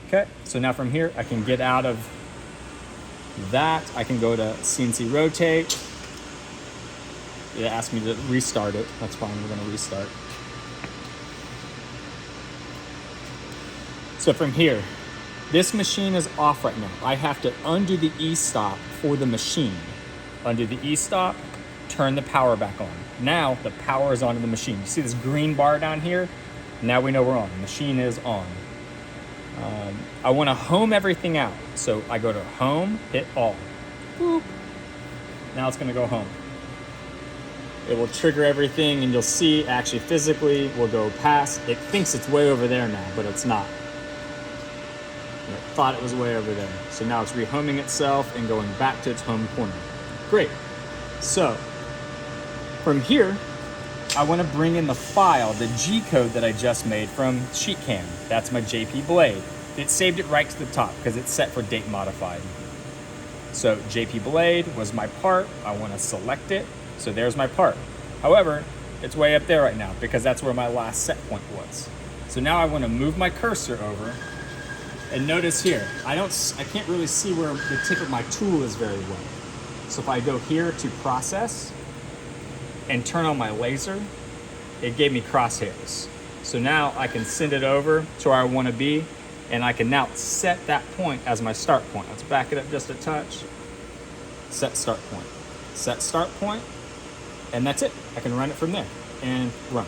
Okay, so now from here, I can get out of that. I can go to CNC rotate. It asked me to restart it. That's fine, we're gonna restart. So from here, this machine is off right now. I have to undo the e-stop for the machine. Undo the e-stop, turn the power back on. Now the power is on in the machine. You see this green bar down here? Now we know we're on. The machine is on. I want to home everything out. So I go to home, hit all. Boop. Now it's going to go home. It will trigger everything and you'll see actually physically we'll go past. It thinks it's way over there now, but it's not. And it thought it was way over there. So now it's rehoming itself and going back to its home corner. Great. So from here, I want to bring in the file, the G code that I just made from SheetCam. That's my JP blade. It saved it right to the top because it's set for date modified. So JP blade was my part. I want to select it. So there's my part. However, it's way up there right now because that's where my last set point was. So now I want to move my cursor over and notice here, I can't really see where the tip of my tool is very well. So if I go here to process and turn on my laser, it gave me crosshairs. So now I can send it over to where I want to be, and I can now set that point as my start point. Let's back it up just a touch. Set start point. Set start point, and that's it. I can run it from there and run.